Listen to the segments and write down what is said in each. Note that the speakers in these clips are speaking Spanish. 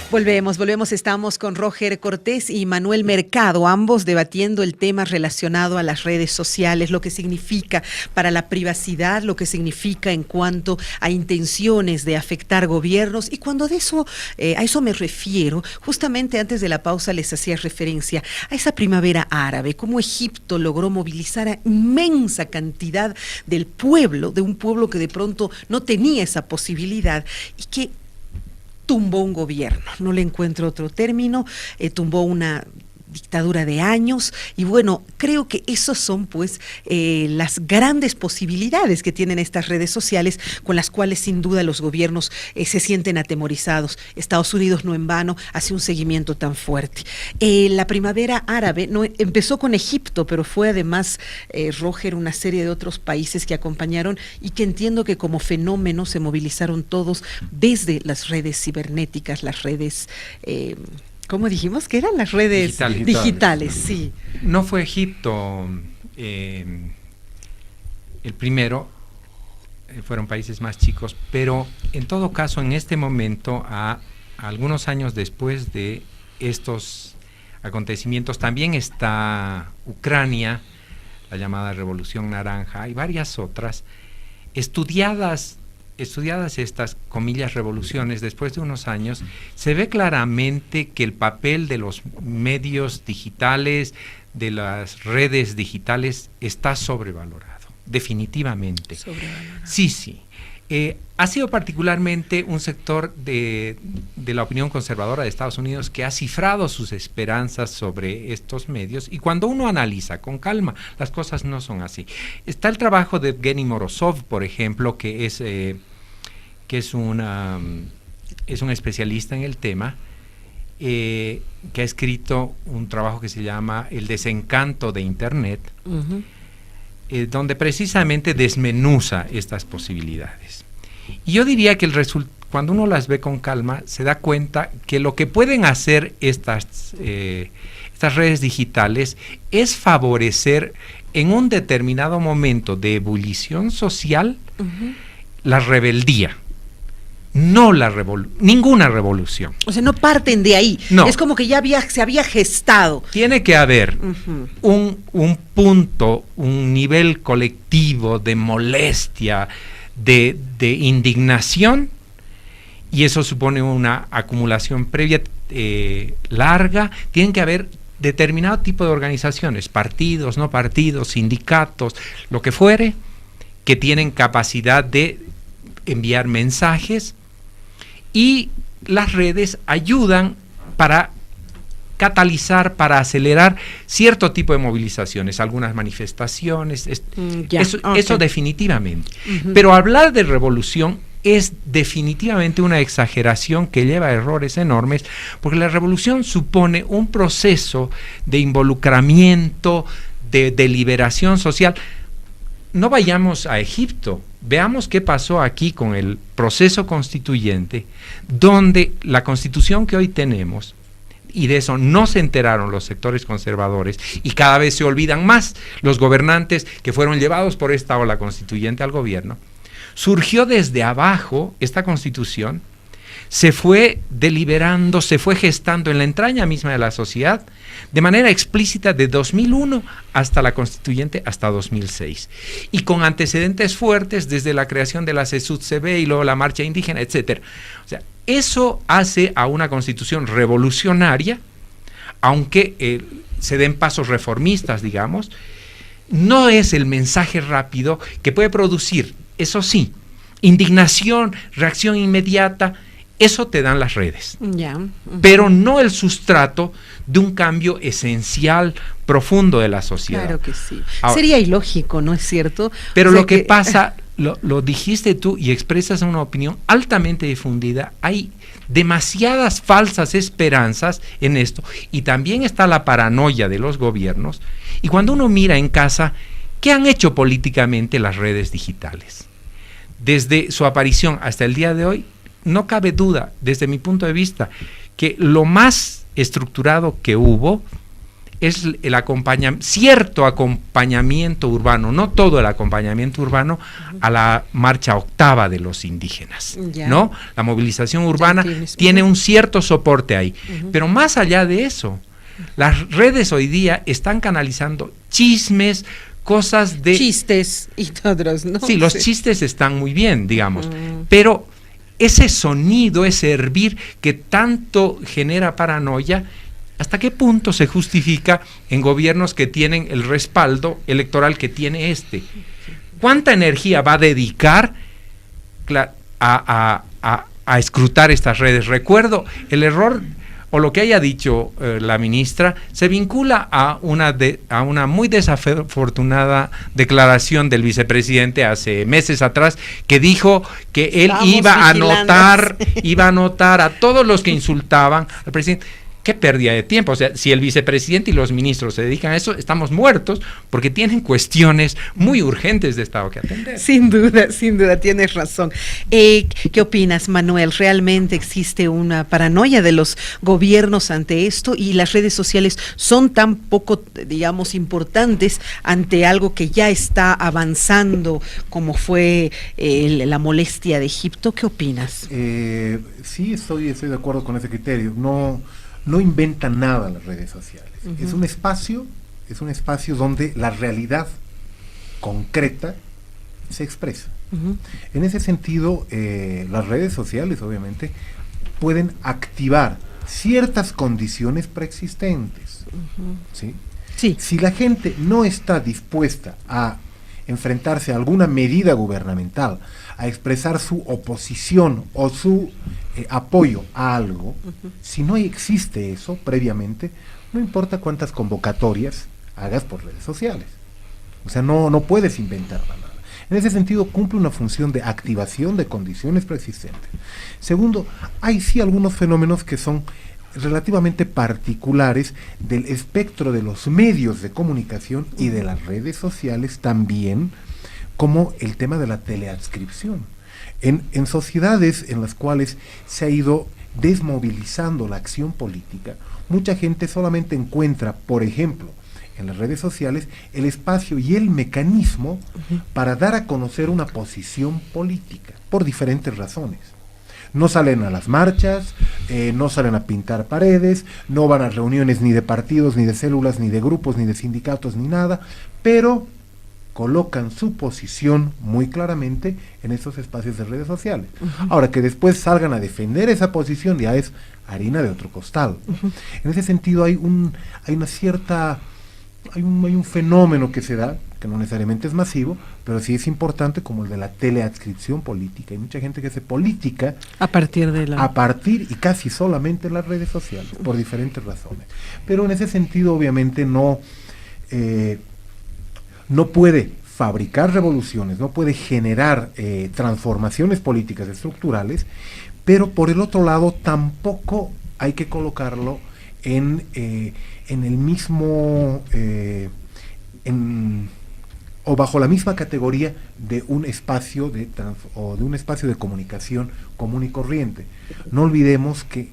Volvemos, estamos con Roger Cortés y Manuel Mercado, ambos debatiendo el tema relacionado a las redes sociales, lo que significa para la privacidad, lo que significa en cuanto a intenciones de afectar gobiernos, y cuando de eso, a eso me refiero, justamente antes de la pausa les hacía referencia a esa primavera árabe, cómo Egipto logró movilizar a inmensa cantidad del pueblo, de un pueblo que de pronto no tenía esa posibilidad y que tumbó un gobierno, no le encuentro otro término, tumbó una dictadura de años, y bueno, creo que esos son pues las grandes posibilidades que tienen estas redes sociales, con las cuales sin duda los gobiernos se sienten atemorizados. Estados Unidos no en vano hace un seguimiento tan fuerte. La primavera árabe no empezó con Egipto, pero fue además, Roger, una serie de otros países que acompañaron y que entiendo que como fenómeno se movilizaron todos desde las redes cibernéticas, las redes... ¿cómo dijimos que eran las redes digitales? Sí. No fue Egipto el primero, fueron países más chicos, pero en todo caso, en este momento, a algunos años después de estos acontecimientos, también está Ucrania, la llamada Revolución Naranja, y varias otras, estudiadas estas, comillas, revoluciones, después de unos años, se ve claramente que el papel de los medios digitales, de las redes digitales, está sobrevalorado, definitivamente. Sobrevalorado. Sí. Ha sido particularmente un sector de la opinión conservadora de Estados Unidos que ha cifrado sus esperanzas sobre estos medios, y cuando uno analiza con calma, las cosas no son así. Está el trabajo de Evgeny Morozov, por ejemplo, que es un especialista en el tema, que ha escrito un trabajo que se llama El desencanto de Internet, donde precisamente desmenuza estas posibilidades. Y yo diría que cuando uno las ve con calma, se da cuenta que lo que pueden hacer estas redes digitales es favorecer en un determinado momento de ebullición social la rebeldía. No ninguna revolución. O sea, no parten de ahí. No. Es como que ya se había gestado. Tiene que haber un punto, un nivel colectivo de molestia, de indignación, y eso supone una acumulación previa larga. Tienen que haber determinado tipo de organizaciones, partidos, no partidos, sindicatos, lo que fuere, que tienen capacidad de enviar mensajes, y las redes ayudan para catalizar, para acelerar cierto tipo de movilizaciones, algunas manifestaciones, eso definitivamente. Pero hablar de revolución es definitivamente una exageración que lleva a errores enormes, porque la revolución supone un proceso de involucramiento, de liberación social. No vayamos a Egipto, veamos qué pasó aquí con el proceso constituyente, donde la constitución que hoy tenemos, y de eso no se enteraron los sectores conservadores, y cada vez se olvidan más los gobernantes que fueron llevados por esta ola constituyente al gobierno, surgió desde abajo. Esta constitución se fue deliberando, se fue gestando en la entraña misma de la sociedad, de manera explícita de 2001 hasta la constituyente, hasta 2006, y con antecedentes fuertes desde la creación de la CESUD-CB y luego la marcha indígena, etcétera. O sea, eso hace a una constitución revolucionaria, aunque se den pasos reformistas, digamos. No es el mensaje rápido que puede producir, eso sí, indignación, reacción inmediata. Eso te dan las redes, pero no el sustrato de un cambio esencial, profundo de la sociedad. Claro que sí. Ahora, sería ilógico, ¿no es cierto? Pero lo que pasa, lo dijiste tú y expresas una opinión altamente difundida, hay demasiadas falsas esperanzas en esto, y también está la paranoia de los gobiernos, y cuando uno mira en casa, ¿qué han hecho políticamente las redes digitales? Desde su aparición hasta el día de hoy, no cabe duda, desde mi punto de vista, que lo más estructurado que hubo es el cierto acompañamiento urbano, no todo el acompañamiento urbano, a la marcha octava de los indígenas, ¿no? La movilización urbana tiene un cierto soporte ahí, pero más allá de eso, las redes hoy día están canalizando chismes, cosas de... Chistes y otros, ¿no? Sí, los chistes están muy bien, digamos, pero ese sonido, ese hervir que tanto genera paranoia, ¿hasta qué punto se justifica en gobiernos que tienen el respaldo electoral que tiene este? ¿Cuánta energía va a dedicar a escrutar estas redes? Recuerdo el error, o lo que haya dicho la ministra, se vincula a una muy desafortunada declaración del vicepresidente hace meses atrás, que dijo que él iba a anotar a todos los que insultaban al presidente. Qué pérdida de tiempo. O sea, si el vicepresidente y los ministros se dedican a eso, estamos muertos, porque tienen cuestiones muy urgentes de Estado que atender. Sin duda, tienes razón. ¿Qué opinas, Manuel? ¿Realmente existe una paranoia de los gobiernos ante esto y las redes sociales son tan poco, digamos, importantes ante algo que ya está avanzando, como fue la molestia de Egipto? ¿Qué opinas? Sí, estoy de acuerdo con ese criterio. No inventan nada las redes sociales. Es un espacio donde la realidad concreta se expresa. En ese sentido, las redes sociales, obviamente, pueden activar ciertas condiciones preexistentes. ¿Sí? Sí. Si la gente no está dispuesta a enfrentarse a alguna medida gubernamental, a expresar su oposición o su apoyo a algo, si no existe eso previamente, no importa cuántas convocatorias hagas por redes sociales. O sea, no puedes inventar nada. En ese sentido, cumple una función de activación de condiciones preexistentes. Segundo, hay sí algunos fenómenos que son relativamente particulares del espectro de los medios de comunicación y de las redes sociales también, como el tema de la teleadscripción. En sociedades en las cuales se ha ido desmovilizando la acción política, mucha gente solamente encuentra, por ejemplo, en las redes sociales, el espacio y el mecanismo para dar a conocer una posición política, por diferentes razones. No salen a las marchas, no salen a pintar paredes, no van a reuniones ni de partidos, ni de células, ni de grupos, ni de sindicatos, ni nada, pero colocan su posición muy claramente en esos espacios de redes sociales. Ahora, que después salgan a defender esa posición ya es harina de otro costal. En ese sentido hay un fenómeno que se da, que no necesariamente es masivo, pero sí es importante, como el de la teleadscripción política. Hay mucha gente que hace política a partir y casi solamente en las redes sociales, por diferentes razones. Pero en ese sentido, obviamente, no puede fabricar revoluciones, no puede generar transformaciones políticas estructurales, pero por el otro lado tampoco hay que colocarlo en el mismo o bajo la misma categoría de un espacio de comunicación común y corriente. No olvidemos que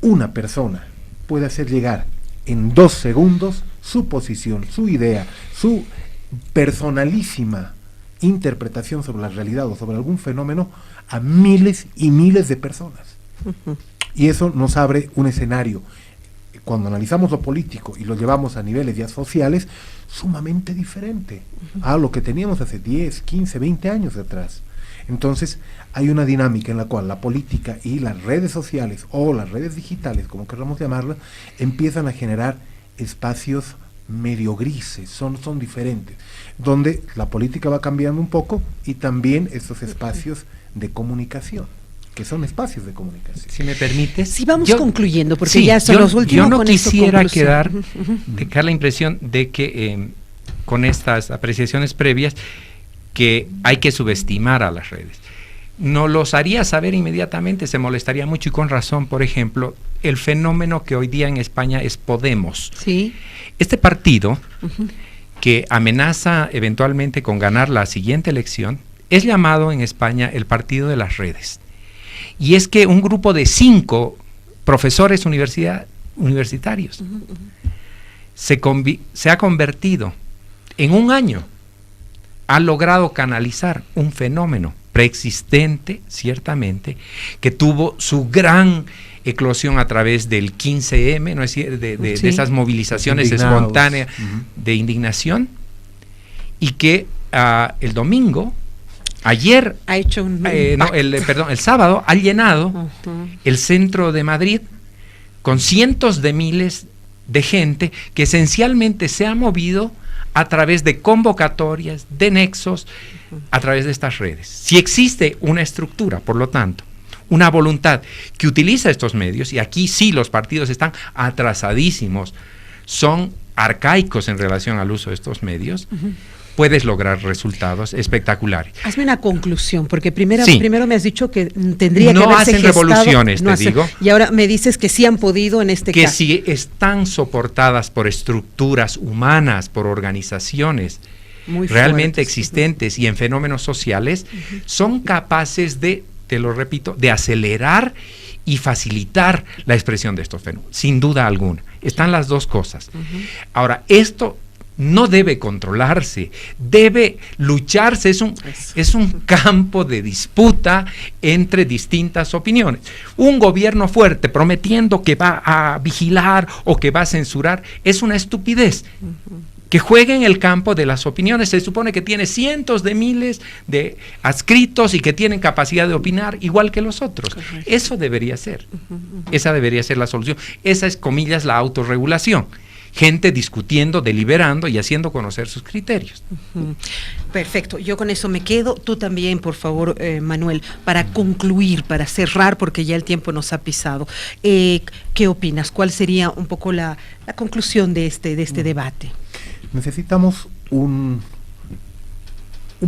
una persona puede hacer llegar en 2 segundos su posición, su idea, su personalísima interpretación sobre la realidad o sobre algún fenómeno a miles y miles de personas. Y eso nos abre un escenario, cuando analizamos lo político y lo llevamos a niveles ya sociales, sumamente diferente a lo que teníamos hace 10, 15, 20 años atrás. Entonces hay una dinámica en la cual la política y las redes sociales o las redes digitales, como queramos llamarlas, empiezan a generar espacios medio grises, son diferentes, donde la política va cambiando un poco y también estos espacios de comunicación, que son espacios de comunicación. Si me permites. Sí, vamos concluyendo, porque ya son los últimos. Yo no quisiera dejar la impresión de que con estas apreciaciones previas, que hay que subestimar a las redes. No los haría saber inmediatamente, se molestaría mucho, y con razón. Por ejemplo, el fenómeno que hoy día en España es Podemos. Sí. Este partido, que amenaza eventualmente con ganar la siguiente elección, es llamado en España el partido de las redes. Y es que un grupo de 5 profesores universitarios se ha convertido en un año, ha logrado canalizar un fenómeno preexistente, ciertamente, que tuvo su gran eclosión a través del 15M, ¿no es cierto? De esas movilizaciones espontáneas de indignación, y que el domingo, ayer, ha hecho un el sábado, ha llenado el centro de Madrid con cientos de miles de gente que esencialmente se ha movido a través de convocatorias, de nexos, a través de estas redes. Si existe una estructura, por lo tanto, una voluntad que utiliza estos medios, y aquí sí los partidos están atrasadísimos, son arcaicos en relación al uso de estos medios, puedes lograr resultados espectaculares. Hazme una conclusión, porque primero me has dicho que tendría no que haberse hacen gestado, revoluciones, te digo. Y ahora me dices que sí han podido en este que caso. Que sí están soportadas por estructuras humanas, por organizaciones muy realmente fuertes, existentes y en fenómenos sociales, son capaces de, te lo repito, de acelerar y facilitar la expresión de estos fenómenos, sin duda alguna. Están las dos cosas. Ahora, esto no debe controlarse, debe lucharse, es un campo de disputa entre distintas opiniones. Un gobierno fuerte prometiendo que va a vigilar o que va a censurar es una estupidez. Que juegue en el campo de las opiniones. Se supone que tiene cientos de miles de adscritos y que tienen capacidad de opinar igual que los otros. Correcto. Eso debería ser. Esa debería ser la solución. Esa es, comillas, la autorregulación. Gente discutiendo, deliberando y haciendo conocer sus criterios. Perfecto, yo con eso me quedo. Tú también, por favor, Manuel, para concluir, para cerrar, porque ya el tiempo nos ha pisado. ¿Qué opinas? ¿Cuál sería un poco la conclusión de este debate? Necesitamos un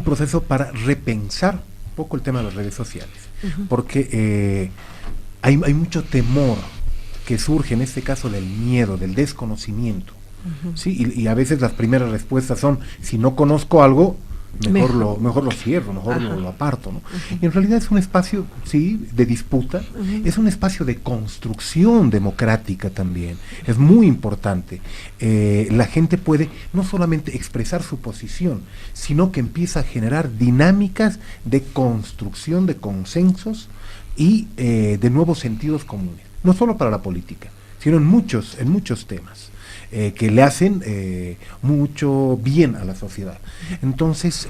proceso para repensar un poco el tema de las redes sociales, porque hay mucho temor que surge en este caso del miedo, del desconocimiento, ¿sí? Y a veces las primeras respuestas son, si no conozco algo, mejor lo cierro, mejor lo aparto, ¿no? Y en realidad es un espacio, sí, de disputa, es un espacio de construcción democrática también, es muy importante. La gente puede no solamente expresar su posición, sino que empieza a generar dinámicas de construcción de consensos y de nuevos sentidos comunes. No solo para la política, sino en muchos temas que le hacen mucho bien a la sociedad. Entonces,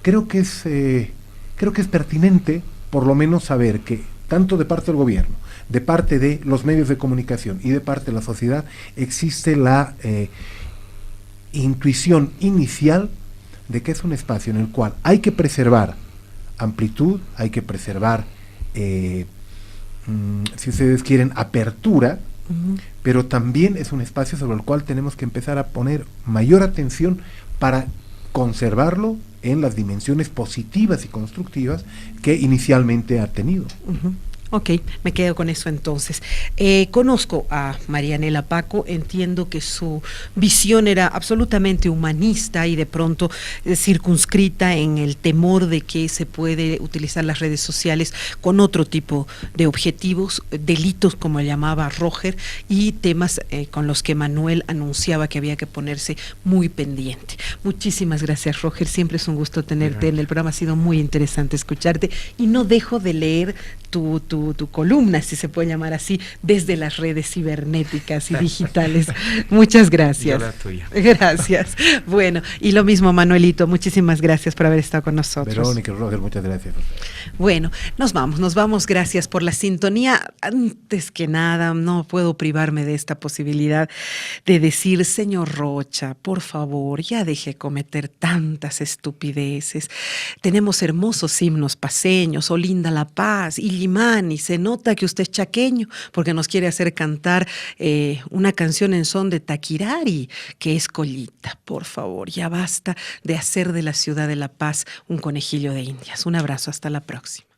creo que es pertinente, por lo menos, saber que tanto de parte del gobierno, de parte de los medios de comunicación y de parte de la sociedad, existe la intuición inicial de que es un espacio en el cual hay que preservar amplitud, hay que preservar si ustedes quieren, apertura, pero también es un espacio sobre el cual tenemos que empezar a poner mayor atención para conservarlo en las dimensiones positivas y constructivas que inicialmente ha tenido. Ok, me quedo con eso entonces. Conozco a Marianela Paco, entiendo que su visión era absolutamente humanista y de pronto circunscrita en el temor de que se puede utilizar las redes sociales con otro tipo de objetivos, delitos como llamaba Roger, y temas con los que Manuel anunciaba que había que ponerse muy pendiente. Muchísimas gracias, Roger, siempre es un gusto tenerte en el programa, ha sido muy interesante escucharte y no dejo de leer tu columna, si se puede llamar así, desde las redes cibernéticas y digitales. Muchas gracias. Yo la tuya. Gracias. Bueno, y lo mismo, Manuelito, muchísimas gracias por haber estado con nosotros. Verónica, Roger, muchas gracias. Bueno, nos vamos, gracias por la sintonía. Antes que nada, no puedo privarme de esta posibilidad de decir, señor Rocha, por favor, ya deje cometer tantas estupideces. Tenemos hermosos himnos paseños, Olinda La Paz, Illimani, se nota que usted es chaqueño porque nos quiere hacer cantar una canción en son de Taquirari, que es Collita. Por favor, ya basta de hacer de la ciudad de La Paz un conejillo de Indias. Un abrazo, hasta la próxima.